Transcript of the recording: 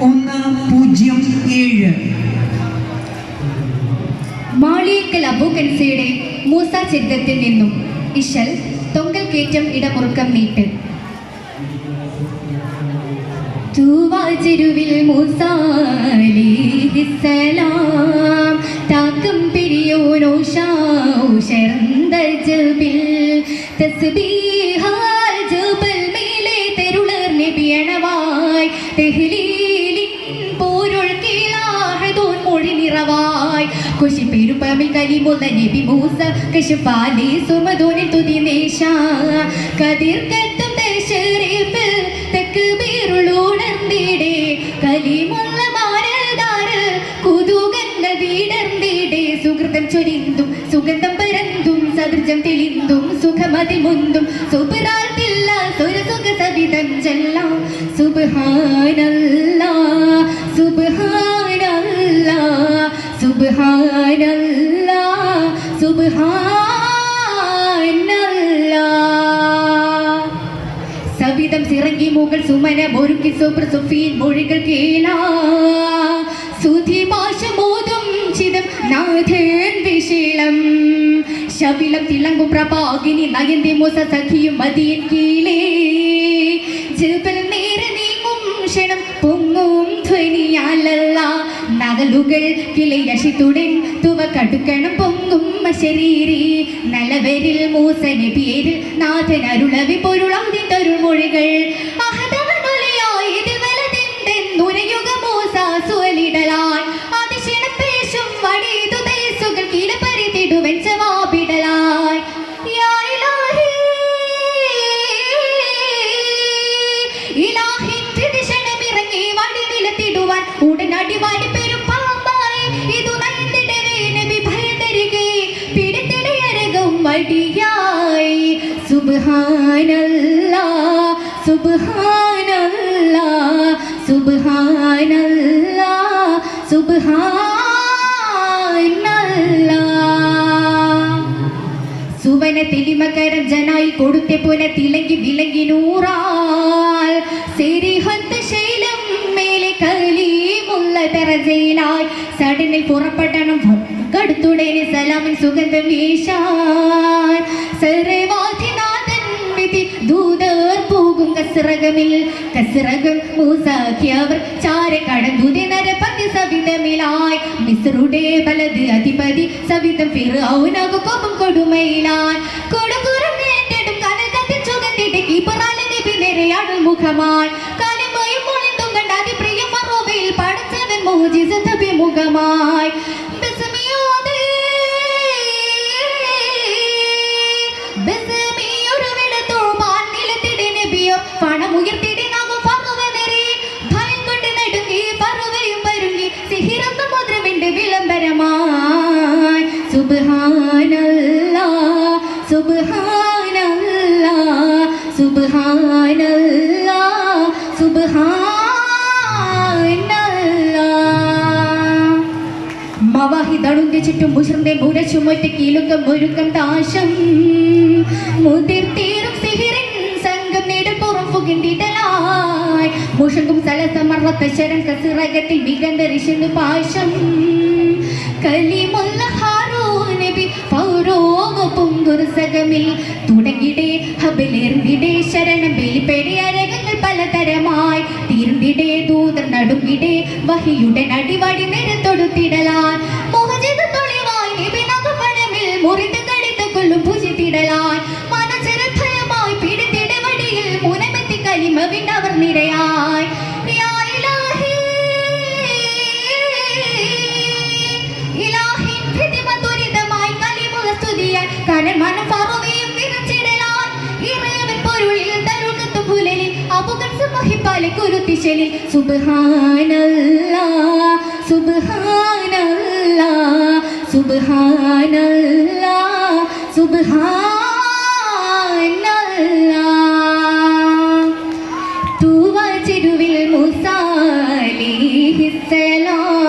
107. മാളിയേക്കൽ അബൂക്കൻസയുടെ മൂസ ചിത്രത്തിൽ നിന്നും ഇശൽ തൊങ്കൽ കേറ്റം ഇടമുറുക്കം നീട്ട്. തൂവാചെരുവിൽ മൂസ അലൈഹിസ്സലാം താക്കം പിരിയോനോഷറന്ത ജബിൽ തസ്ബീഹാൽ ജബൽ മേലെ തെരുളർ നബിയണവായി തെഹ്ലീലിൻ പോരുൾ കീലാഹദോൻ മൊഴി നിറവായി കുശി പെരുപ്പമിൽ കലിമുള്ള നബി മൂസ കശഫാലി സുമദോനിൽ തുതിനേശ കതിർക്കത്തും ദശരീഫിൽ തക്ബീറുളുണർന്നിടേ കലിമുള്ള മാനദാര് കുതുകങ്ങൾ വീടർന്നിടേ സുഹൃതം ചൊരിന്തും സുഗന്ധം പരന്തും സദൃജം തെളിന്തും സുഖമതി മുന്തും സുബ്രാത്തില്ല സുരസുഖ സവിധം ചെല്ലാം സുബ്ഹാനല്ലാഹ് സുബ്ഹാനല്ലാഹ് സുബ്ഹാനല്ലാഹ് സുബ്ഹാനല്ലാഹ് സവിധം സിറങ്ങി മുകൾ സുമന ഒരുക്കി സുബ്ര സുഫീൻ മൊഴികൾ കേളാ സുധി ഭാഷമോതും ചിതം നാഥൻ വിശീളം ശബിലം തിളങ്ങും പ്രഭാകിനി നയന്തി മൂസ സഖിയും മതിയൻ കീഴേ ജബൽ നേരെ നീങ്ങും ക്ഷണം പൊങ്ങും ധ്വനിയാലല്ല നകലുകൾ കിളയശിത്തുടൻ തുവ കടുക്കണം പൊങ്ങും ശരീരി നലവരിൽ മൂസന് പേരിൽ നാഥൻ അരുളവി പൊരുളാതി തരുമൊഴികൾ അഹദവനൊലിയായത് വലതെന്തെന്നുരയുഗ മൂസ സുവലിടലായി അതിശിണപ്പേശും വടിയതു തേസുകൾ കിളപരിതിടുവൻ ജവാബിടലായി യാ ഇലാഹി ഇലാഹി ത്രിദിശണമിറങ്ങി വടി നിലത്തിടുവാൻ ഉടനടി വടി പെരും പാമ്പായി ഇതു നയന്തിടവേ നബി ഭയതരികെ പിടിത്തിടയരകം വടിയായി സുബ്ഹാനല്ലാഹ് സുബ്ഹാനല്ലാഹ് സുബ്ഹാനല്ലാഹ് സുബ്ഹാനല്ലാഹ് സുവന തെളിമകരം ജനായി കൊടുത്തെ പുന തിളങ്ങി വിളങ്ങി നൂറാൽ സിരിഹത്ത് ശൈലം മേലെ കലീമുള്ള ദറജയിലായി സടനിൽ പുറപ്പെടണം കടുത്തുടനെ സലാമിൻ സുഗന്ധം വീശാൻ സർവാധിനാഥൻ വിധി ദൂതർ പോകും കസ്റകമിൽ കസ്റകം മൂസാക്കിയവർ ചാര കടന്നുതി നരപതി സവിധമിലായി മിസ്റുടെ ബലത് അധിപതി സവിധം ഫിർഔനകു കോപം കൊടുമയിലായി കൊടുകുറം നേരിടും കനകത്തിൽ സുഗന്ധിട്ട് കീപ്പറാലെ നബി നിരയാടും മുഖമായി കാലമയും മൊളിന്തും കണ്ട അതിപ്രിയം മറോവയിൽ പടച്ചവൻ മോചിസ മുഖമായി പണമുയർത്തിടിനാകും പർവ്വതരെ ഭയം കൊണ്ട് നടുങ്ങി പർവ്വയും പരുങ്ങി സിഹിറന്ന മുദ്രവിന്റെ വിളംബരമായി സുബ്ഹാനല്ലാഹ് സുബ്ഹാനല്ലാഹ് സുബ്ഹാനല്ലാഹ് സുബ്ഹാനല്ലാഹ് മവാഹിദളുന്റെ ചുറ്റും മുഷറിന്റെ മുരച്ചുമൊറ്റ കീലുക്കം ഒരുക്കം താശം മുതിർത്തീറും സിഹിറിൻ മുഷങ്കും സലസമർവത്ത ശരം കസിറകത്തിൽ മികന്തരിശുന്നു പാശം കലിമുല്ല ഹാറൂൻ നബി പൗരോഗ പൊങ്കുറുസകമിൽ തുടങ്ങിടേ ഹബിലേർന്നിടേ ശരണം ബലിപെടി അരകങ്ങൾ പലതരമായി തീർന്നിടേ ദൂതർ നടുങ്ങിടേ വഹിയുടെ നടിവടി നിരത്തൊടുത്തിടലാൻ മോഹജിത് തൊളിവായി നബി നഗപണമിൽ മുറിത്ത് കടിത്ത് കൊള്ളും ഭുജിത്തിടലാൻ മനചരഭയമായി പിടിത്തിടെ വടിയിൽ മുനമെത്തി കലിമവിണ്ടവർ നിരയായി യാ ഇലാഹി ഇലാഹി പ്രതിമതുരിതമായി കലിമുക സ്തുതിയാൻ കനൽ മനം ഫറവയും വിരച്ചിടലാൻ ഇറവൻ പൊരുളിൽ തരുകത്ത് പുലലിൽ അബുകർസ് മഹിപ്പാലെ കുരുത്തിശലിൽ സുബ്ഹാനല്ലാഹ് സുബ്ഹാനല്ലാഹ് സുബ്ഹാനല്ലാഹ് സുബ്ഹാനല്ലാഹ് തൂവാചെരുവിൽ മൂസ അലൈഹിസ്സലാം